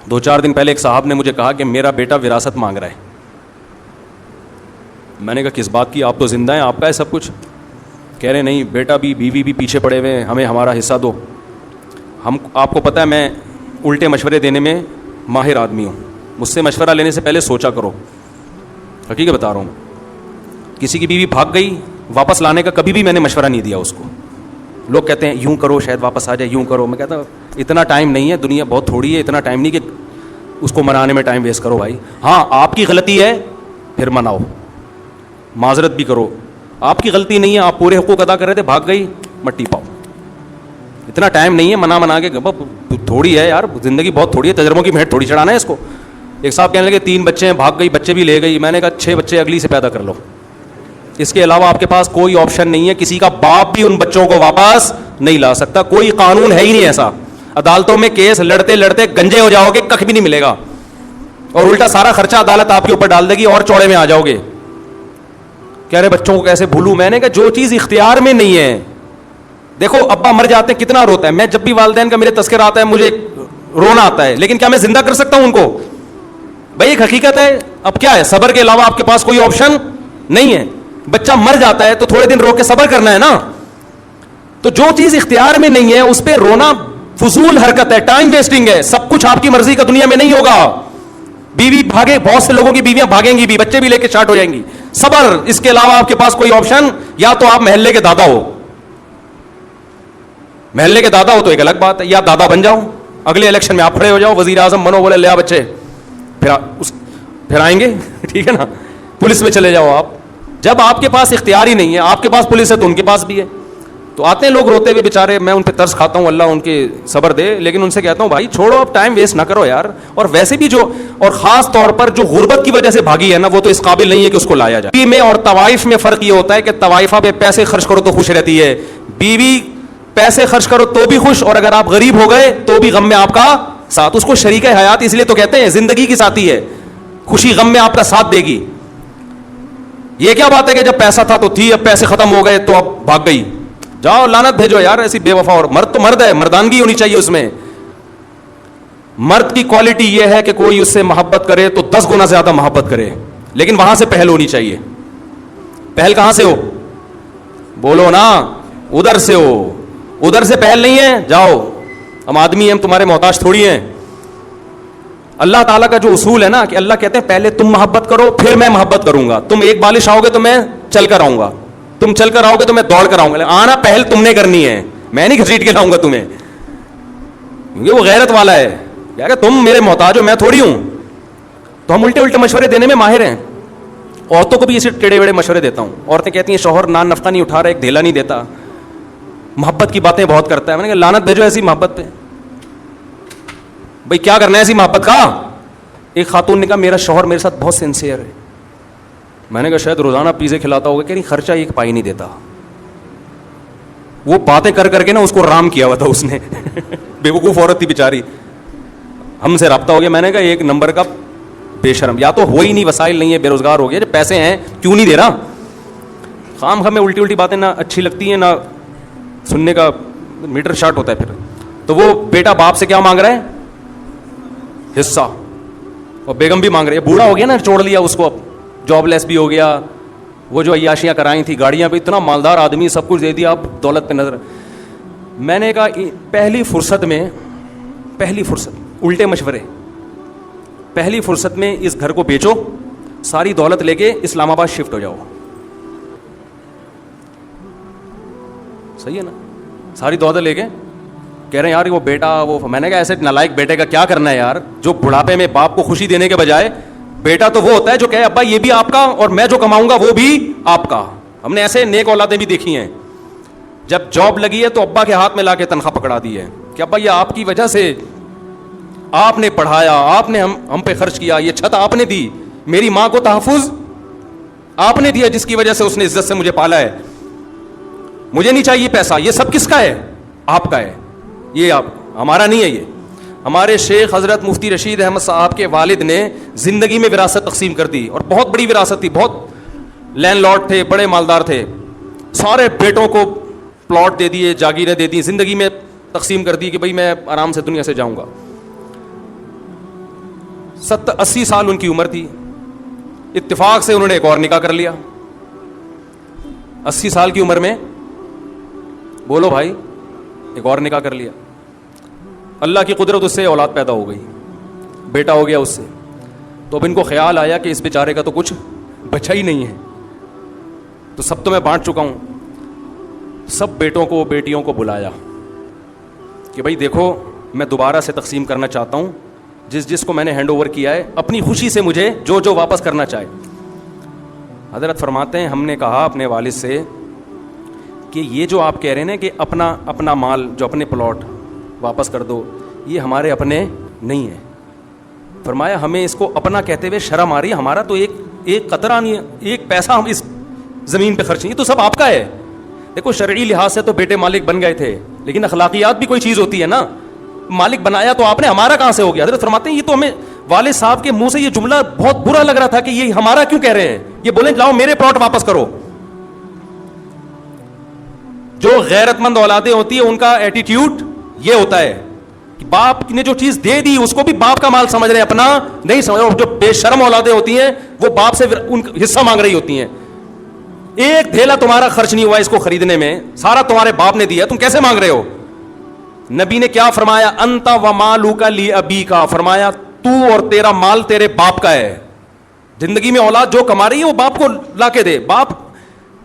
2-4 دن پہلے ایک صاحب نے مجھے کہا کہ میرا بیٹا وراثت مانگ رہا ہے. میں نے کہا کس بات کی, آپ تو زندہ ہیں, آپ کا ہے سب کچھ. کہہ رہے نہیں بیٹا بھی بیوی بھی پیچھے پڑے ہوئے ہیں, ہمیں ہمارا حصہ دو. آپ کو پتہ ہے میں الٹے مشورے دینے میں ماہر آدمی ہوں. مجھ سے مشورہ لینے سے پہلے سوچا کرو, حقیقت بتا رہا ہوں. کسی کی بیوی بھاگ گئی, واپس لانے کا کبھی بھی میں نے مشورہ نہیں دیا اس کو. لوگ کہتے ہیں یوں کرو شاید واپس آ جائے, یوں کرو. میں کہتا ہوں اتنا ٹائم نہیں ہے, دنیا بہت تھوڑی ہے, اتنا ٹائم نہیں کہ اس کو منانے میں ٹائم ویسٹ کرو بھائی. ہاں آپ کی غلطی ہے پھر مناؤ, معذرت بھی کرو. آپ کی غلطی نہیں ہے, آپ پورے حقوق ادا کر رہے تھے, بھاگ گئی, مٹی پاؤ. اتنا ٹائم نہیں ہے منا کے, تھوڑی ہے یار زندگی, بہت تھوڑی ہے, تجربوں کی مہٹ تھوڑی چڑھانا ہے اس کو. ایک صاحب کہنے لگے 3 بچے ہیں, بھاگ گئی, بچے بھی لے گئی. میں نے کہا 6 بچے اگلی سے پیدا کر لو, اس کے علاوہ آپ کے پاس کوئی آپشن نہیں ہے. کسی کا باپ بھی ان بچوں کو واپس نہیں لا سکتا, کوئی قانون ہے ہی نہیں ایسا. عدالتوں میں کیس لڑتے لڑتے گنجے ہو جاؤ گے, کخ بھی نہیں ملے گا, اور الٹا سارا خرچہ عدالت آپ کے اوپر ڈال دے گی اور چوڑے میں آ جاؤ گے. کہہ رہے بچوں کو کیسے بھولوں. میں نے کہا جو چیز اختیار میں نہیں ہے, دیکھو ابا مر جاتے ہیں کتنا روتا ہے. میں جب بھی والدین کا میرے تذکرہ آتا ہے مجھے رونا آتا ہے, لیکن کیا میں زندہ کر سکتا ہوں ان کو؟ بھائی ایک حقیقت ہے. اب کیا ہے, صبر کے علاوہ آپ کے پاس کوئی آپشن نہیں ہے. بچہ مر جاتا ہے تو تھوڑے دن رو کے صبر کرنا ہے نا. تو جو چیز اختیار میں نہیں ہے اس پہ رونا فضول حرکت ہے, ٹائم ویسٹنگ ہے. سب کچھ آپ کی مرضی کا دنیا میں نہیں ہوگا. بیوی بھاگے, بہت سے لوگوں کی بیویاں بھاگیں گی بھی, بچے بھی لے کے چاٹ ہو جائیں گی. صبر, اس کے علاوہ آپ کے پاس کوئی آپشن, یا تو آپ محلے کے دادا ہو, محلے کے دادا ہو تو ایک الگ بات ہے, یا دادا بن جاؤ, اگلے الیکشن میں آپ کھڑے ہو جاؤ, وزیر اعظم بنو, بولے لیا بچے پھر آئیں گے, ٹھیک ہے نا, پولیس میں چلے جاؤ آپ. جب آپ کے پاس اختیار ہی نہیں ہے, آپ کے پاس پولیس ہے تو ان کے پاس بھی ہے. تو آتے ہیں لوگ روتے ہوئے بیچارے, میں ان پہ ترس کھاتا ہوں, اللہ ان کے صبر دے, لیکن ان سے کہتا ہوں بھائی چھوڑو, اب ٹائم ویسٹ نہ کرو یار. اور ویسے بھی جو, اور خاص طور پر جو غربت کی وجہ سے بھاگی ہے نا, وہ تو اس قابل نہیں ہے کہ اس کو لایا جائے. بیوی میں اور طوائف میں فرق یہ ہوتا ہے کہ طوائفہ پہ پیسے خرچ کرو تو خوش رہتی ہے, بیوی پیسے خرچ کرو تو بھی خوش, اور اگر آپ غریب ہو گئے تو بھی غم میں آپ کا ساتھ. اس کو شریک حیات اس لیے تو کہتے ہیں, زندگی کی ساتھی ہے, خوشی غم میں آپ کا ساتھ دے گی. یہ کیا بات ہے کہ جب پیسہ تھا تو تھی, اب پیسے ختم ہو گئے تو اب بھاگ گئی. جاؤ لعنت بھیجو یار ایسی بے وفا. اور مرد تو مرد ہے, مردانگی ہونی چاہیے اس میں. مرد کی کوالٹی یہ ہے کہ کوئی اس سے محبت کرے تو 10 گنا زیادہ محبت کرے, لیکن وہاں سے پہل ہونی چاہیے. پہل کہاں سے ہو, بولو نا, ادھر سے ہو. ادھر سے پہل نہیں ہے, جاؤ, ہم آدمی ہیں, ہم تمہارے محتاج تھوڑی ہیں. اللہ تعالیٰ کا جو اصول ہے نا کہ اللہ کہتے ہیں پہلے تم محبت کرو پھر میں محبت کروں گا. تم ایک بالش آؤ گے تو میں چل کر آؤں گا, تم چل کر آؤ گے تو میں دوڑ کر آؤں گا. آنا پہل تم نے کرنی ہے, میں نہیں گھسیٹ کے لاؤں گا تمہیں, کیونکہ وہ غیرت والا ہے. کیا کہ تم میرے محتاج ہو, میں تھوڑی ہوں. تو ہم الٹے الٹے مشورے دینے میں ماہر ہیں. عورتوں کو بھی ایسے ٹیڑے ویڑے مشورے دیتا ہوں. عورتیں کہتی ہیں شوہر نان نفقہ نہیں اٹھا رہا, ایک دھیلا نہیں دیتا, محبت کی باتیں بہت کرتا ہے. میں نے کہا لعنت بھیجو ایسی محبت پہ. بھائی کیا کرنا ہے ایسی محبت کا؟ ایک خاتون نے کہا میرا شوہر میرے ساتھ بہت سنسیئر ہے. میں نے کہا شاید روزانہ پیزے کھلاتا ہوگا. کہ نہیں, خرچہ ایک پائی نہیں دیتا. وہ باتیں کر کر کے نا اس کو رام کیا ہوا تھا اس نے. بے وقوف عورت تھی بیچاری, ہم سے رابطہ ہو گیا. میں نے کہا ایک نمبر کا بے شرم, یا تو ہو ہی نہیں, وسائل نہیں ہے, بے روزگار ہو گیا, جب پیسے ہیں کیوں نہیں دے رہا. خام ہمیں الٹی الٹی باتیں نہ اچھی لگتی ہیں, نہ سننے کا میٹر شارٹ ہوتا ہے پھر. تو وہ بیٹا باپ سے کیا مانگ رہا ہے, حصہ, اور بیگم بھی مانگ رہی ہے. بوڑھا ہو گیا نا, چھوڑ لیا اس کو, اب جاب لیس بھی ہو گیا. وہ جو عیاشیاں کرائی تھیں, گاڑیاں پہ, اتنا مالدار آدمی, سب کچھ دے دیا, اب دولت پہ نظر. میں نے کہا پہلی فرصت الٹے مشورے, پہلی فرصت میں اس گھر کو بیچو, ساری دولت لے کے اسلام آباد شفٹ ہو جاؤ. صحیح ہے نا, ساری دولت لے کے. کہہ رہے ہیں یار وہ بیٹا, وہ, میں نے کہا ایسے نالائق بیٹے کا کیا کرنا ہے یار, جو بڑھاپے میں باپ کو خوشی دینے کے بجائے, بیٹا تو وہ ہوتا ہے جو کہے ابا یہ بھی آپ کا اور میں جو کماؤں گا وہ بھی آپ کا. ہم نے ایسے نیک اولادیں بھی دیکھی ہیں, جب جاب لگی ہے تو ابا کے ہاتھ میں لا کے تنخواہ پکڑا دی ہے کہ ابا یہ آپ کی وجہ سے, آپ نے پڑھایا, آپ نے ہم پہ خرچ کیا, یہ چھت آپ نے دی, میری ماں کو تحفظ آپ نے دیا, جس کی وجہ سے اس نے عزت سے مجھے پالا ہے. مجھے نہیں چاہیے پیسہ, یہ سب کس کا ہے, آپ کا ہے, یہ آپ, ہمارا نہیں ہے. یہ ہمارے شیخ حضرت مفتی رشید احمد صاحب کے والد نے زندگی میں وراثت تقسیم کر دی, اور بہت بڑی وراثت تھی, بہت لینڈ لارڈ تھے, بڑے مالدار تھے. سارے بیٹوں کو پلاٹ دے دیے, جاگیریں دے دی, زندگی میں تقسیم کر دی کہ بھائی میں آرام سے دنیا سے جاؤں گا. 80 سال ان کی عمر تھی, اتفاق سے انہوں نے ایک اور نکاح کر لیا 80 سال کی عمر میں. بولو بھائی, ایک اور نکاح کر لیا. اللہ کی قدرت, اس سے اولاد پیدا ہو گئی, بیٹا ہو گیا اس سے. تو اب ان کو خیال آیا کہ اس بیچارے کا تو کچھ بچا ہی نہیں ہے, تو سب تو میں بانٹ چکا ہوں. سب بیٹوں کو بیٹیوں کو بلایا کہ بھائی دیکھو, میں دوبارہ سے تقسیم کرنا چاہتا ہوں, جس کو میں نے ہینڈ اوور کیا ہے اپنی خوشی سے مجھے جو واپس کرنا چاہے. حضرت فرماتے ہیں ہم نے کہا اپنے والد سے کہ یہ جو آپ کہہ رہے ہیں کہ اپنا مال, جو اپنے پلاٹ واپس کر دو, یہ ہمارے اپنے نہیں ہیں. فرمایا ہمیں اس کو اپنا کہتے ہوئے شرم آ رہی ہے, ہمارا تو ایک قطرہ نہیں ہے, ایک پیسہ ہم اس زمین پہ خرچ نہیں, یہ تو سب آپ کا ہے. دیکھو شرعی لحاظ سے تو بیٹے مالک بن گئے تھے, لیکن اخلاقیات بھی کوئی چیز ہوتی ہے نا. مالک بنایا تو آپ نے, ہمارا کہاں سے ہو گیا؟ حضرت فرماتے ہیں یہ تو ہمیں والد صاحب کے منہ سے یہ جملہ بہت برا لگ رہا تھا کہ یہ ہمارا کیوں کہہ رہے ہیں, یہ بولیں لاؤ میرے پلاٹ واپس کرو. جو غیرت مند اولادیں ہوتی ہیں ان کا ایٹیٹیوڈ یہ ہوتا ہے کہ باپ نے جو چیز دے دی اس کو بھی باپ کا مال سمجھ رہے ہیں, اپنا نہیں سمجھ رہے. جو بے شرم اولادیں ہوتی ہیں وہ باپ سے ان حصہ مانگ رہی ہوتی ہیں. ایک دھیلا تمہارا خرچ نہیں ہوا اس کو خریدنے میں, سارا تمہارے باپ نے دیا, تم کیسے مانگ رہے ہو؟ نبی نے کیا فرمایا؟ انت و مالک لی ابیکا, فرمایا تو اور تیرا مال تیرے باپ کا ہے. زندگی میں اولاد جو کما رہی ہے وہ باپ کو لا کے دے. باپ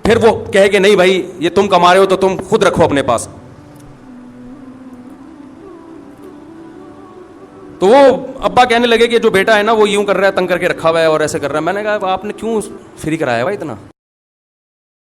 پھر وہ کہے کہ نہیں بھائی یہ تم کما رہے ہو تو تم خود رکھو اپنے پاس. تو وہ ابا کہنے لگے کہ جو بیٹا ہے نا وہ یوں کر رہا ہے, تنگ کر کے رکھا ہوا ہے اور ایسے کر رہا ہے. میں نے کہا آپ نے کیوں فری کرایا بھائی اتنا؟